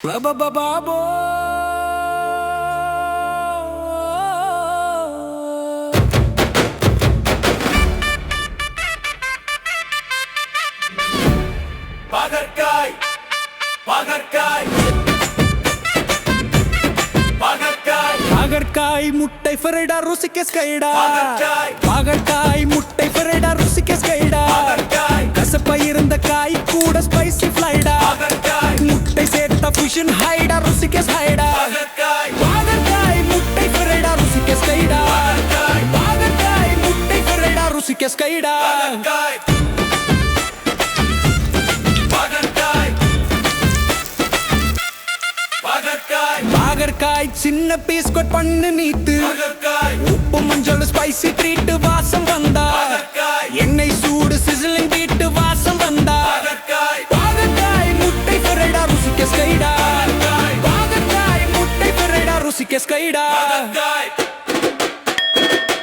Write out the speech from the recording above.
Bababo. Kakarakaya, Kakarakaya muttai farida rusike skaida. Kakarakaya muttai farida rusike skaida. Kasappai irundha kai kuda spicy flyda. Muttai seta fusion haida rusike haida. Kakarakaya muttai farida rusike skaida. Kakarakaya muttai farida rusike skaida. Kakarakaya சின்ன piece cut பண்ணு நீத்து. உப்பு மஞ்சள் spicy treat வாசம் வந்தா. எண்ணெய் சூடு sizzling beat வாசம் வந்தா. Kakarakaya முட்டை ஃபரைடா ருசிக்க ஸ்கைடா. Kakarakaya முட்டை ஃபரைடா ருசிக்க ஸ்கைடா.